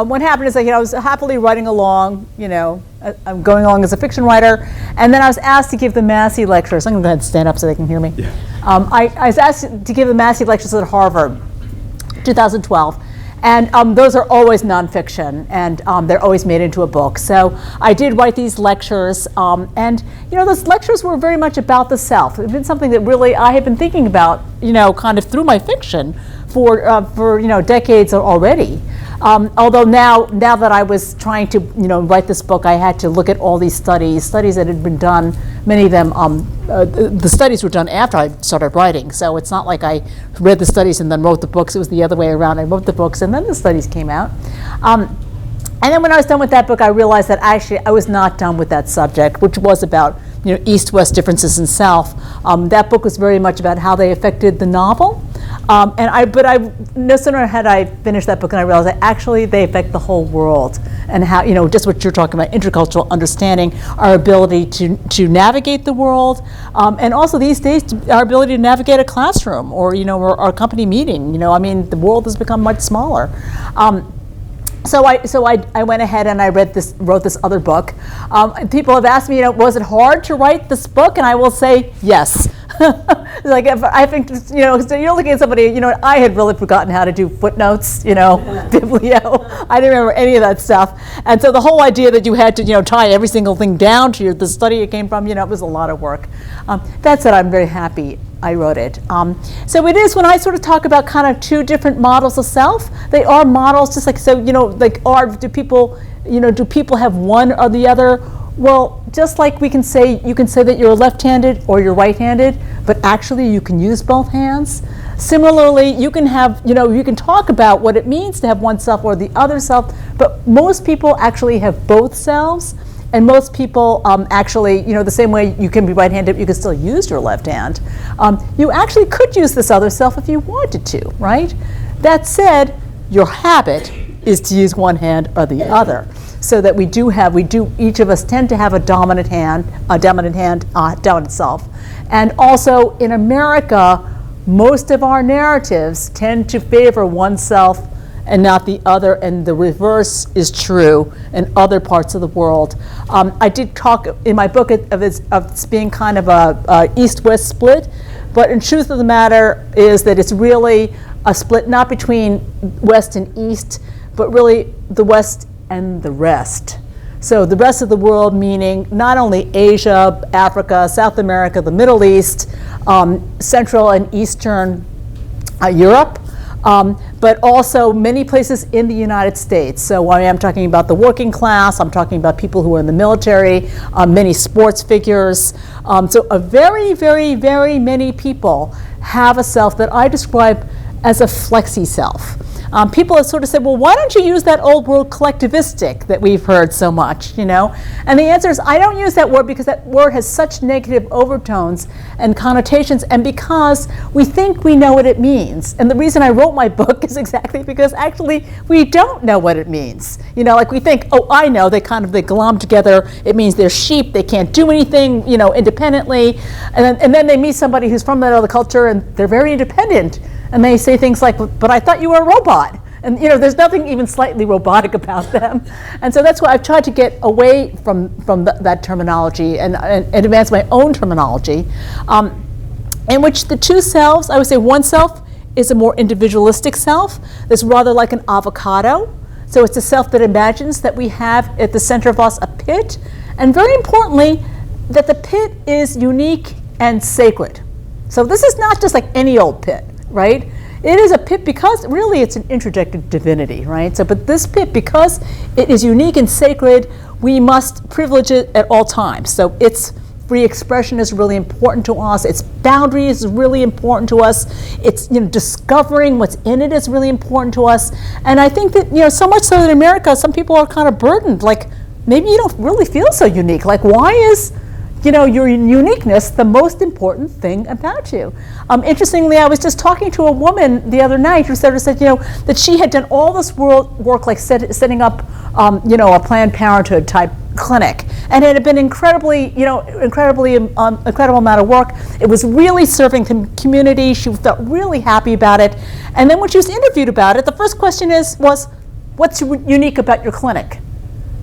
what happened is, I was happily writing along, I'm going along as a fiction writer, and then I was asked to give the Massey lectures. I'm going to go ahead and stand up so they can hear me. Yeah. I was asked to give the Massey lectures at Harvard, 2012. And those are always nonfiction, and they're always made into a book. So I did write these lectures, and those lectures were very much about the self. It's been something that really I have been thinking about, kind of through my fiction for decades already. Although now that I was trying to write this book, I had to look at all these studies that had been done. Many of them, the studies were done after I started writing. So it's not like I read the studies and then wrote the books. It was the other way around. I wrote the books and then the studies came out. And then when I was done with that book, I realized that actually I was not done with that subject, which was about East-West differences in self. That book was very much about how they affected the novel. But no sooner had I finished that book and I realized that actually they affect the whole world, and how, just what you're talking about, intercultural understanding, our ability to navigate the world, and also these days our ability to navigate a classroom or our company meeting. The world has become much smaller. So I went ahead and I wrote this other book. People have asked me, was it hard to write this book? And I will say yes. Like I think, so you're looking at somebody, I had really forgotten how to do footnotes, biblio. I didn't remember any of that stuff. And so the whole idea that you had to, tie every single thing down to the study it came from, it was a lot of work. That said, I'm very happy I wrote it. So it is, when I sort of talk about kind of two different models of self, they are models just like, so, do people have one or the other? Well, just like you can say that you're left-handed or you're right-handed, but actually you can use both hands. Similarly, you can have, you can talk about what it means to have one self or the other self, but most people actually have both selves. And most people actually, the same way you can be right-handed, you can still use your left hand. You actually could use this other self if you wanted to, right? That said, your habit is to use one hand or the other. So that each of us tend to have a dominant self. And also in America, most of our narratives tend to favor oneself and not the other, and the reverse is true in other parts of the world. I did talk in my book of it being kind of a East-West split, but in truth of the matter is that it's really a split not between West and East, but really the West and the rest. So the rest of the world, meaning not only Asia, Africa, South America, the Middle East, Central and Eastern Europe, but also many places in the United States. So I am talking about the working class, I'm talking about people who are in the military, many sports figures. So a very, very, very many people have a self that I describe as a flexi self. People have sort of said, well, why don't you use that old word collectivistic that we've heard so much, And the answer is, I don't use that word because that word has such negative overtones and connotations, and because we think we know what it means. And the reason I wrote my book is exactly because actually we don't know what it means. Like we think, oh, I know, they glom together. It means they're sheep, they can't do anything, independently. And then they meet somebody who's from that other culture and they're very independent. And they say things like, but I thought you were a robot. And there's nothing even slightly robotic about them. And so that's why I've tried to get away from that terminology and advance my own terminology, in which the two selves, I would say one self is a more individualistic self that's rather like an avocado. So it's a self that imagines that we have at the center of us a pit, and very importantly, that the pit is unique and sacred. So this is not just like any old pit, right? It is a pit because really it's an interjected divinity, right? So, but this pit, because it is unique and sacred, we must privilege it at all times. So its free expression is really important to us. Its boundaries is really important to us. It's, discovering what's in it is really important to us. And I think that, so much so that in America, some people are kind of burdened. Like, maybe you don't really feel so unique. Like, why is your uniqueness the most important thing about you? Interestingly, I was just talking to a woman the other night who said, that she had done all this work, like setting up, a Planned Parenthood type clinic, and it had been incredible amount of work. It was really serving the community. She felt really happy about it. And then when she was interviewed about it, the first question was, what's unique about your clinic?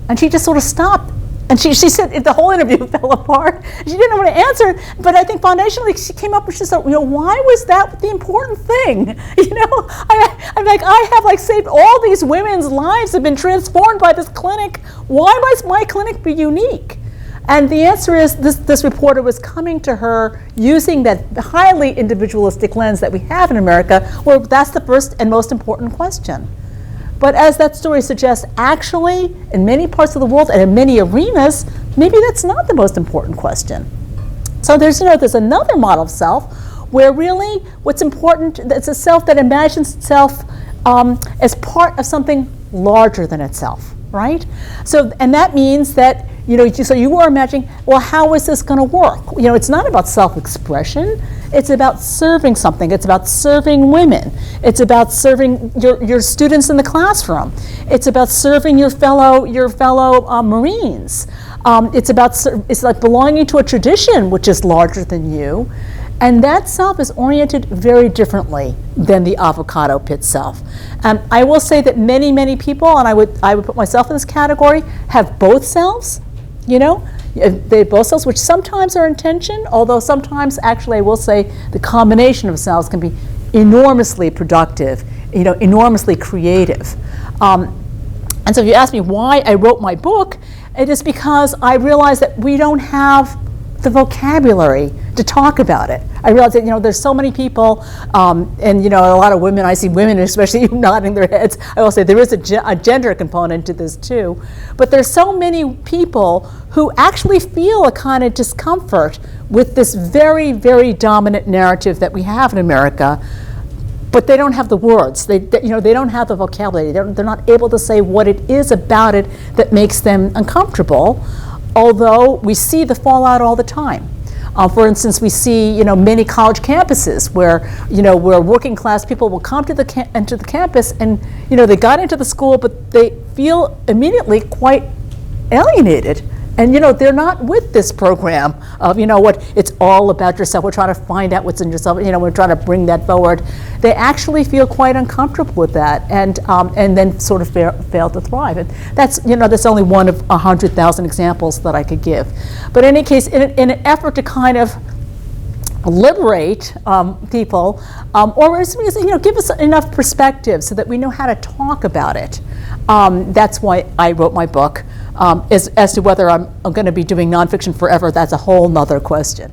And she just sort of stopped. And she said the whole interview fell apart. She didn't know what to answer, but I think foundationally she came up and she said, why was that the important thing? I'm like, I have like saved all these women's lives have been transformed by this clinic. Why must my clinic be unique? And the answer is this reporter was coming to her using that highly individualistic lens that we have in America, where that's the first and most important question. But as that story suggests, actually, in many parts of the world and in many arenas, maybe that's not the most important question. So there's another model of self where really what's important, it's a self that imagines itself as part of something larger than itself, right? So, and that means that, so you were imagining, well, how is this going to work? It's not about self-expression. It's about serving something. It's about serving women. It's about serving your students in the classroom. It's about serving your fellow Marines. It's like belonging to a tradition which is larger than you. And that self is oriented very differently than the avocado pit self. I will say that many, many people, and I would put myself in this category, have both selves. They have both selves, which sometimes are in tension, although sometimes, actually, I will say the combination of selves can be enormously productive, enormously creative. And so if you ask me why I wrote my book, it is because I realized that we don't have the vocabulary to talk about it. I realize that there's so many people, and a lot of women. I see women, especially nodding their heads. I will say there is a gender component to this too, but there's so many people who actually feel a kind of discomfort with this very, very dominant narrative that we have in America. But they don't have the words. They don't have the vocabulary. They're not able to say what it is about it that makes them uncomfortable. Although we see the fallout all the time. For instance, we see many college campuses where where working class people will come to the campus and they got into the school, but they feel immediately quite alienated. And they're not with this program of what it's all about yourself. We're trying to find out what's in yourself. We're trying to bring that forward. They actually feel quite uncomfortable with that, and then sort of fail to thrive. And that's only one of 100,000 examples that I could give. But in any case, in an effort to kind of liberate people, or give us enough perspective so that we know how to talk about it. That's why I wrote my book. As to whether I'm going to be doing nonfiction forever, that's a whole nother question.